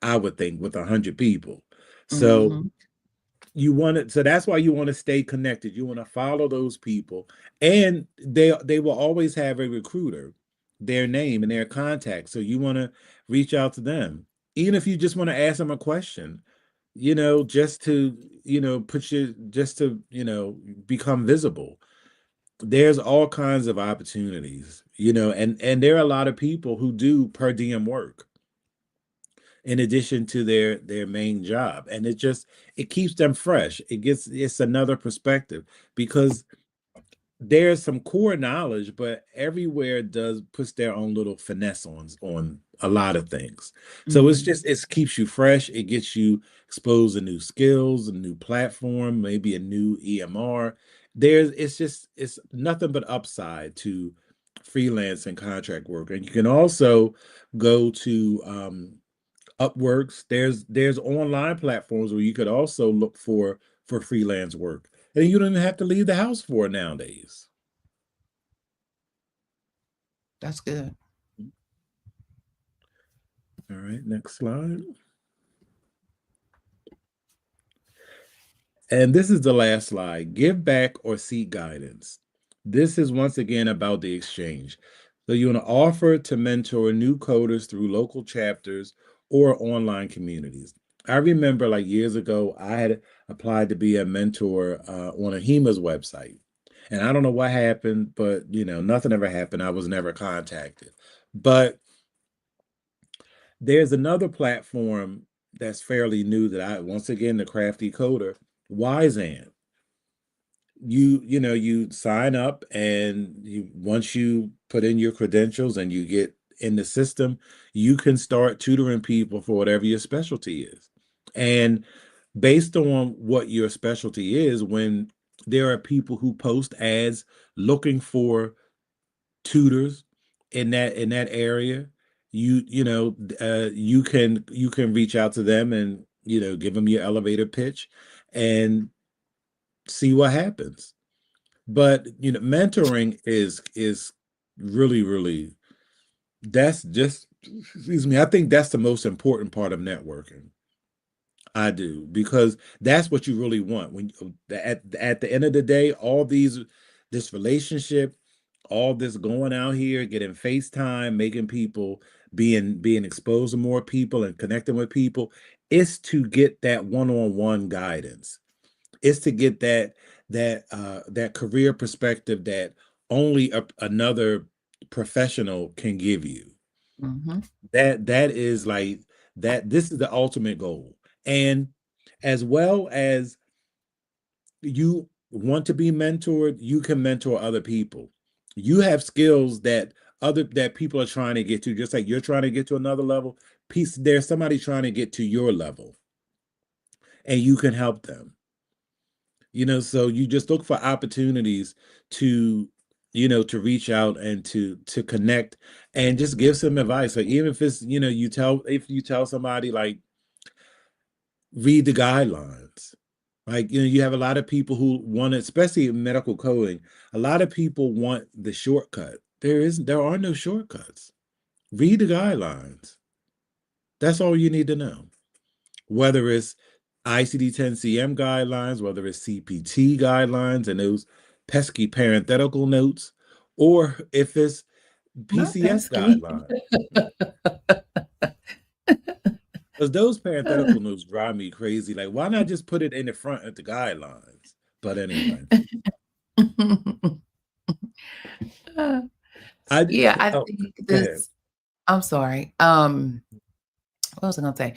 I would think, with 100 people. So
Mhm.
so that's why you want to stay connected. You want to follow those people, and they will always have a recruiter, their name and their contact. So you want to reach out to them, even if you just want to ask them a question, just to put you just to become visible. There's all kinds of opportunities, and there are a lot of people who do per diem work in addition to their main job, and it keeps them fresh. It's another perspective, because there's some core knowledge, but everywhere does puts their own little finesse on a lot of things. So
Mhm.
it keeps you fresh. It gets you exposed to new skills, a new platform, maybe a new EMR. It's nothing but upside to freelance and contract work. And you can also go to Upworks. There's online platforms where you could also look for freelance work, and you don't even have to leave the house for it nowadays.
That's good.
All right, next slide. And this is the last slide. Give back or seek guidance. This is once again about the exchange. So you want to offer to mentor new coders through local chapters or online communities. I remember, like, years ago, I had applied to be a mentor on a HEMA's website. And I don't know what happened, but nothing ever happened. I was never contacted. But there's another platform that's fairly new that once again, the crafty coder, Wiseand. You sign up, and once you put in your credentials and you get in the system, you can start tutoring people for whatever your specialty is. And based on what your specialty is, when there are people who post ads looking for tutors in that area, you can reach out to them and give them your elevator pitch and see what happens. But mentoring is really, really, that's just, excuse me, I think that's the most important part of networking. I do, because that's what you really want when at the end of the day, this relationship, all this going out here, getting FaceTime, making people, being exposed to more people and connecting with people, is to get that one-on-one guidance. It's to get that career perspective that only another professional can give you.
Mhm.
That is like that. This is the ultimate goal. And as well as you want to be mentored, you can mentor other people. You have skills that people are trying to get to, just like you're trying to get to another level. There's somebody trying to get to your level, and you can help them. So you just look for opportunities to to reach out and to connect and just give some advice. Like, even if it's if you tell somebody, like, read the guidelines. Like, you have a lot of people who want, especially in medical coding, a lot of people want the shortcut. There are no shortcuts. Read the guidelines. That's all you need to know. Whether it's ICD-10-CM guidelines, whether it's CPT guidelines and those pesky parenthetical notes, or if it's
Not
PCS
pesky.
guidelines. Because those parenthetical notes drive me crazy. Like, why not just put it in the front of the guidelines? But anyway,
Uh,
I
yeah, I
oh,
think
go ahead.
this. I'm sorry. What was I going to say?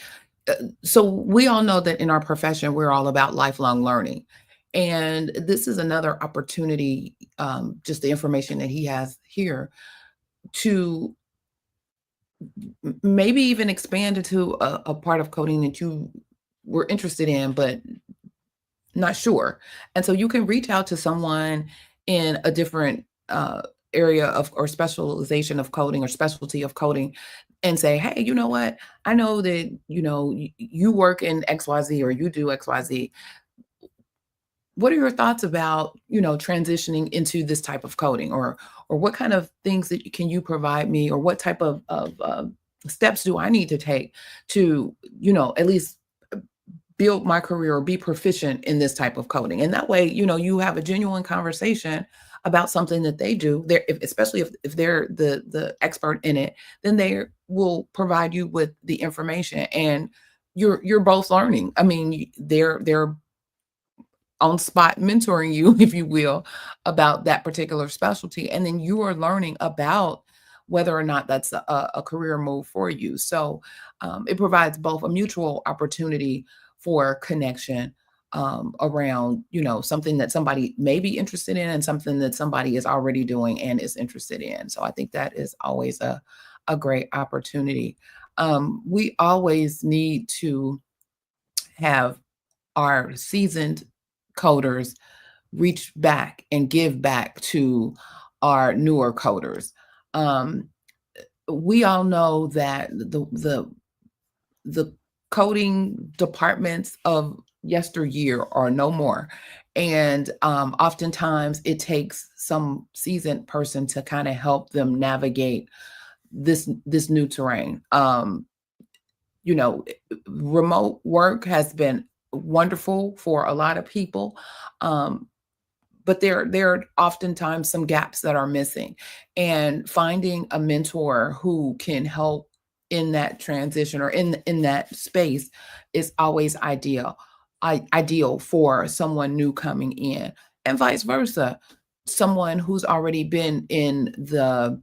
So we all know that in our profession, we're all about lifelong learning. And this is another opportunity, just the information that he has here, to maybe even expand into a part of coding that you were interested in, but not sure. And so you can reach out to someone in a different area of or specialization of coding or specialty of coding and say, hey, you know what? I know that, you work in XYZ or you do XYZ. What are your thoughts about, transitioning into this type of coding, or what kind of things can you provide me, or what type of steps do I need to take to, at least build my career or be proficient in this type of coding? And that way, you have a genuine conversation about something that they do there, especially if they're the expert in it, then they will provide you with the information, and you're both learning. I mean, they're on spot mentoring you, if you will, about that particular specialty. And then you are learning about whether or not that's a career move for you. So it provides both a mutual opportunity for connection around, something that somebody may be interested in and something that somebody is already doing and is interested in. So I think that is always a great opportunity. We always need to have our seasoned coders reach back and give back to our newer coders. We all know that the coding departments of yesteryear are no more. And oftentimes it takes some seasoned person to kind of help them navigate this new terrain. Remote work has been wonderful for a lot of people. But there are oftentimes some gaps that are missing, and finding a mentor who can help in that transition or in that space is always ideal for someone new coming in, and vice versa. Someone who's already been in the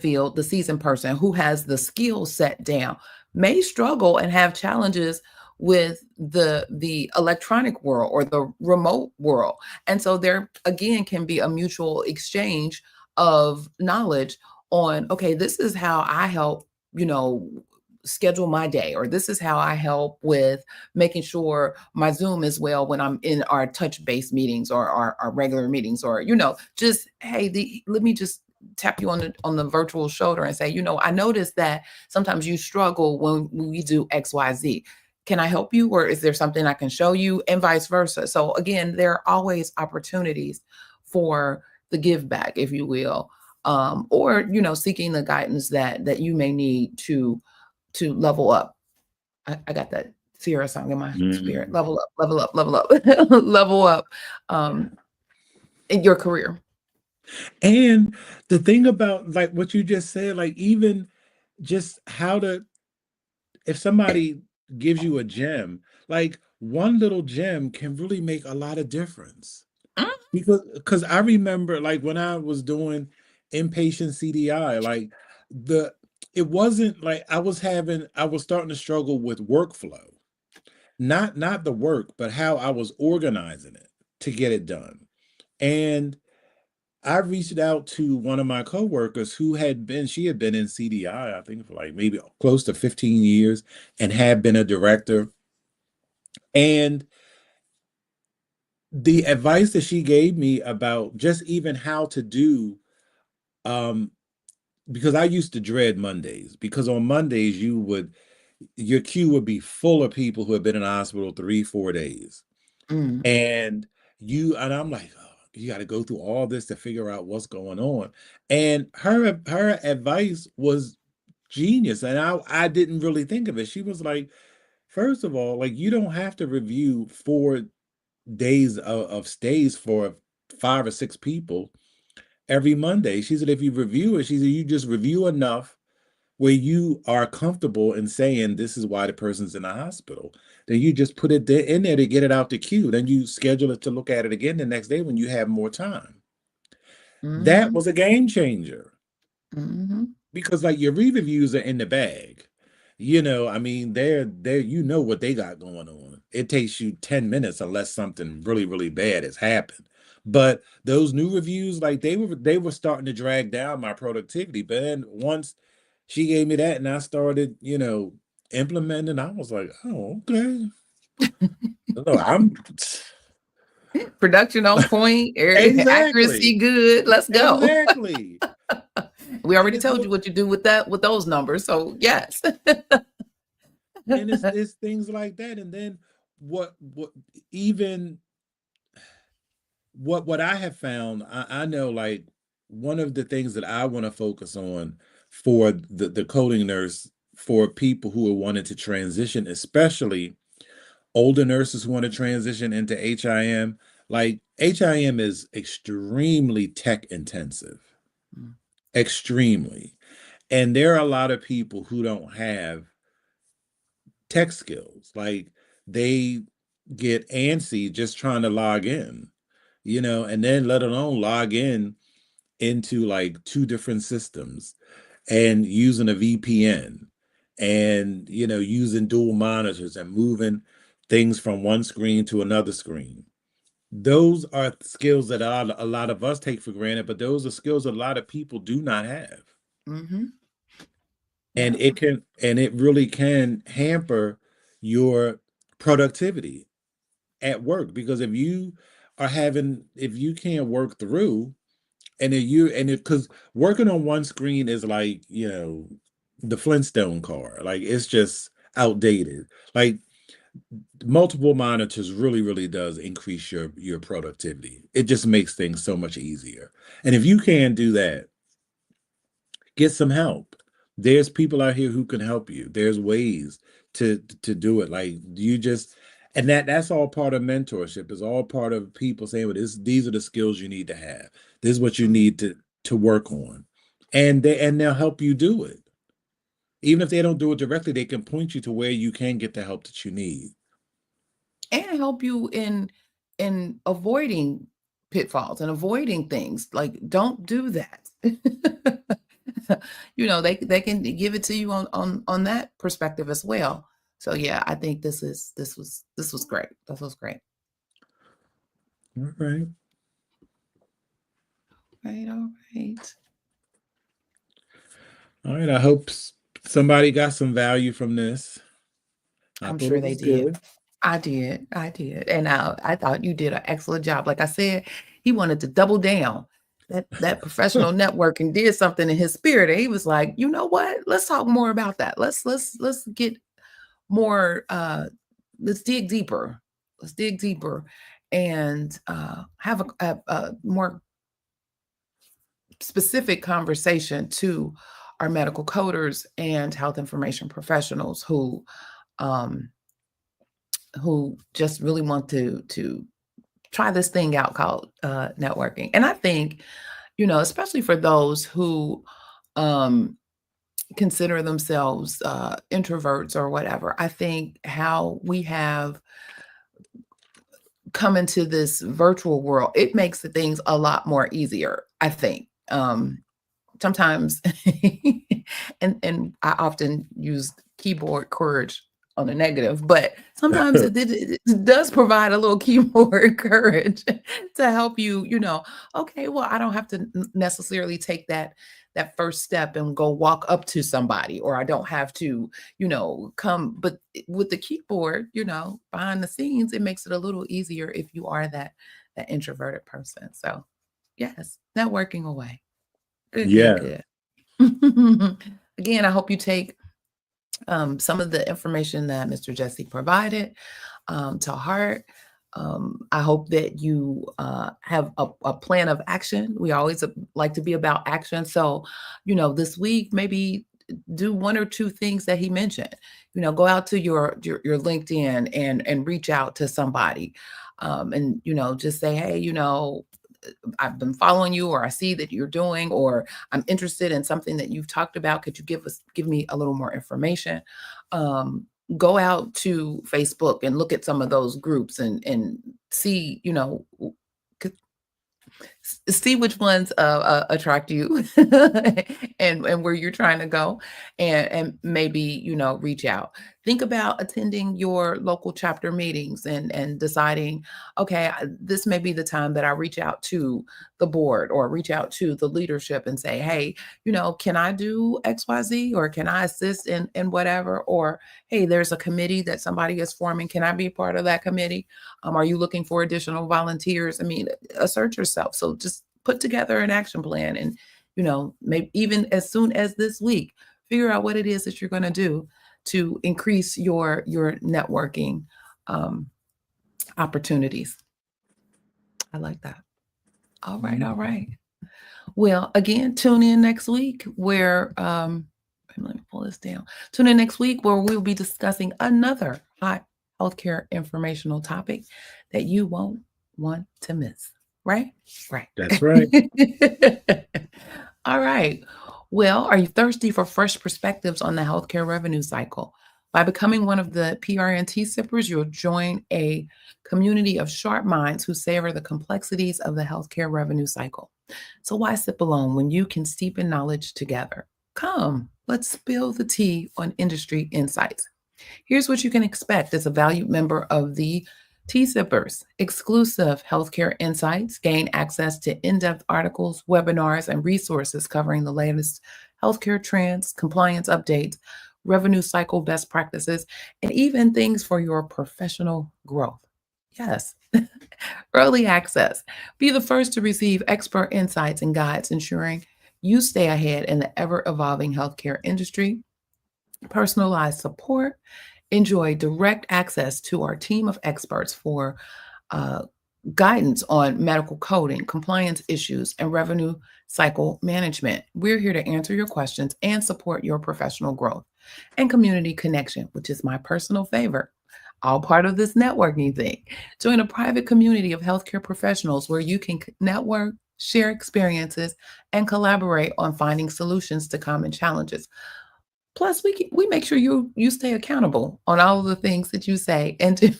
field, the seasoned person who has the skill set down, may struggle and have challenges with the electronic world or the remote world. And so there again can be a mutual exchange of knowledge on, okay, this is how I help, schedule my day, or this is how I help with making sure my Zoom is well when I'm in our touch base meetings or our regular meetings, or just, hey, let me just tap you on the virtual shoulder and say, I noticed that sometimes you struggle when we do XYZ. Can I help you, or is there something I can show you, and vice versa? So again, there are always opportunities for the give back, if you will, or seeking the guidance that you may need to level up. I got that Sierra song in my spirit. Level up, level up, level up, level up in your career.
And the thing about like what you just said, like even just if somebody gives you a gem, like one little gem can really make a lot of difference.
Mm.
Because I remember like when I was doing inpatient CDI, like it wasn't like I was starting to struggle with workflow. Not the work, but how I was organizing it to get it done. And I reached out to one of my coworkers she had been in CDI, I think for like maybe close to 15 years, and had been a director. And the advice that she gave me about just even how to do, because I used to dread Mondays, because on Mondays your queue would be full of people who have been in the hospital 3-4 days.
Mm.
And I'm like, oh, you got to go through all this to figure out what's going on. And her advice was genius. And I didn't really think of it. She was like, first of all, like you don't have to review 4 days of stays for 5 or 6 people every Monday. She said, if you review it, she said, you just review enough where you are comfortable in saying this is why the person's in the hospital. Then you just put it in there to get it out the queue. Then you schedule it to look at it again the next day when you have more time.
Mm-hmm.
That was a game changer.
Mm-hmm.
Because like your re-reviews are in the bag. I mean, they're what they got going on. It takes you 10 minutes unless something really, really bad has happened. But those new reviews, like they were starting to drag down my productivity. But then once she gave me that and I started, implementing, I was like, oh, okay. No, I'm
Production on point, accuracy
exactly.
good. Let's go.
Exactly.
We already told you what you do with those numbers. So yes.
And it's things like that. And then what even what I have found, I know like one of the things that I want to focus on for the coding nurse for people who are wanting to transition, especially older nurses who want to transition into HIM. Like HIM is extremely tech intensive,
Mm.
extremely. And there are a lot of people who don't have tech skills. Like they get antsy just trying to log in, and then let alone log in into like two different systems and using a VPN and, using dual monitors and moving things from one screen to another screen. Those are skills that a lot of us take for granted, but those are skills a lot of people do not have.
Mm-hmm.
And
Yeah.
it really can hamper your productivity at work, because if you can't work through, because working on one screen is like, the Flintstone car, like it's just outdated. Like multiple monitors really, really does increase your productivity. It just makes things so much easier. And if you can't do that, get some help. There's people out here who can help you. There's ways to do it. Like you just and that's all part of mentorship. It's all part of people saying, well, these are the skills you need to have. This is what you need to work on. And they'll help you do it. Even if they don't do it directly, they can point you to where you can get the help that you need.
And help you in avoiding pitfalls and avoiding things. Like, don't do that. They can give it to you on that perspective as well. So yeah, I think this was great. This was great.
All right.
Right, all right.
All right. I hope somebody got some value from this. I
I'm
thought
sure
it
they
was
did.
good.
I did. And I thought you did an excellent job. Like I said, he wanted to double down. That professional networking did something in his spirit. And he was like, you know what? Let's talk more about that. Let's get more let's dig deeper. Let's dig deeper and have a more specific conversation to our medical coders and health information professionals um, who just really want to try this thing out called networking. And I think, especially for those who consider themselves introverts or whatever, I think how we have come into this virtual world, it makes the things a lot more easier, I think. Sometimes and I often use keyboard courage on the negative, but sometimes it does provide a little keyboard courage to help you, okay, well, I don't have to necessarily take that first step and go walk up to somebody, or I don't have to, come, but with the keyboard, behind the scenes, it makes it a little easier if you are that introverted person. So yes, networking away. Good, good,
Yeah.
good. Again, I hope you take some of the information that Mr. Jesse provided to heart. I hope that you have a plan of action. We always like to be about action. So, this week, maybe do one or two things that he mentioned. Go out to your LinkedIn and reach out to somebody, and just say, hey, I've been following you, or I see that you're doing, or I'm interested in something that you've talked about. Could you give me a little more information? Go out to Facebook and look at some of those groups and see, see which ones attract you and where you're trying to go, and maybe reach out. Think about attending your local chapter meetings and deciding, okay, this may be the time that I reach out to the board or reach out to the leadership and say, hey, can I do XYZ, or can I assist in whatever? Or hey, there's a committee that somebody is forming, can I be part of that committee? Are you looking for additional volunteers? I mean, assert yourself. So just put together an action plan, and maybe even as soon as this week, figure out what it is that you're going to do to increase your networking opportunities. I like that. All right. Well, again, tune in next week where let me pull this down. Tune in next week where we'll be discussing another hot healthcare informational topic that you won't want to miss. Right? Right.
That's right.
All right. Well, are you thirsty for fresh perspectives on the healthcare revenue cycle? By becoming one of the PRNT sippers, you'll join a community of sharp minds who savor the complexities of the healthcare revenue cycle. So why sip alone when you can steep in knowledge together? Come, let's spill the tea on industry insights. Here's what you can expect as a valued member of the Tea Sippers: exclusive healthcare insights, gain access to in depth articles, webinars, and resources covering the latest healthcare trends, compliance updates, revenue cycle best practices, and even things for your professional growth. Yes, early access. Be the first to receive expert insights and guides, ensuring you stay ahead in the ever evolving healthcare industry. Personalized support. Enjoy direct access to our team of experts for uh, guidance on medical coding, compliance issues, and revenue cycle management. We're here to answer your questions and support your professional growth. And community connection, which is my personal favorite. All part of this networking thing. Join a private community of healthcare professionals where you can network, share experiences, and collaborate on finding solutions to common challenges. Plus, we make sure you stay accountable on all of the things that you say and do.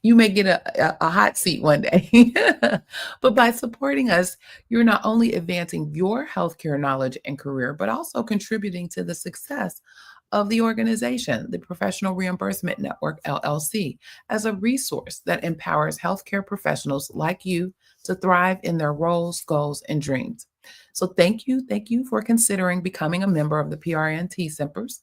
You may get a hot seat one day. But by supporting us, you're not only advancing your healthcare knowledge and career, but also contributing to the success of the organization, the Professional Reimbursement Network, LLC, as a resource that empowers healthcare professionals like you to thrive in their roles, goals, and dreams. So thank you for considering becoming a member of the PRNT Simpers.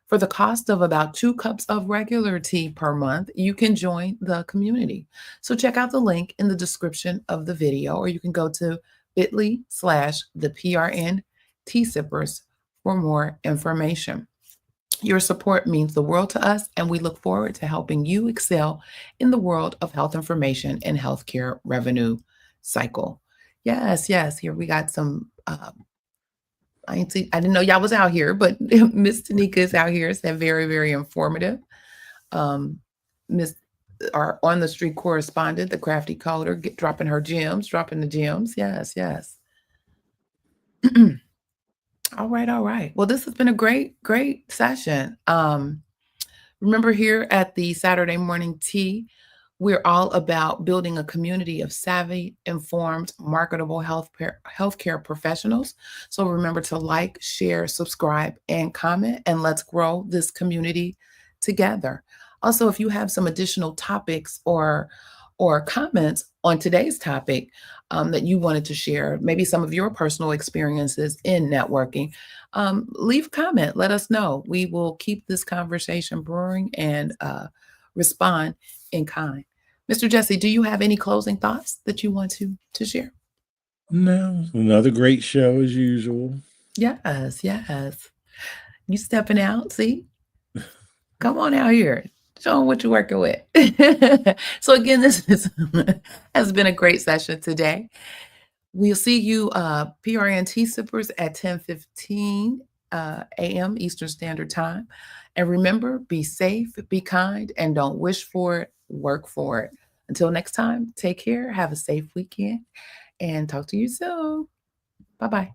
For the cost of about 2 cups of regular tea per month, you can join the community. So check out the link in the description of the video, or you can go to bit.ly/the PRNT Sippers for more information. Your support means the world to us, and we look forward to helping you excel in the world of health information and healthcare revenue cycle. Yes, yes. Here we got some. I didn't know y'all was out here, but Miss Tanika is out here. It's very, very informative. Miss our on the street correspondent, the crafty coder, dropping her gems, dropping the gems. Yes, yes. All right, all right. Well, this has been a great session. Remember, here at the Saturday Morning Tea, we're all about building a community of savvy, informed, marketable healthcare professionals. So remember to like, share, subscribe, and comment, and let's grow this community together. Also, if you have some additional topics or comments on today's topic that you wanted to share, maybe some of your personal experiences in networking, leave a comment. Let us know. We will keep this conversation brewing and respond in kind. Mr. Jesse, do you have any closing thoughts that you want to share?
No, another great show as usual.
Yes, yes. You stepping out, see? Come on out here. Show them what you're working with. So again, has been a great session today. We'll see you PRNT Sippers at 10:15 a.m. Eastern Standard Time. And remember, be safe, be kind, and don't wish for it, work for it. Until next time, take care, have a safe weekend, and talk to you soon. Bye-bye.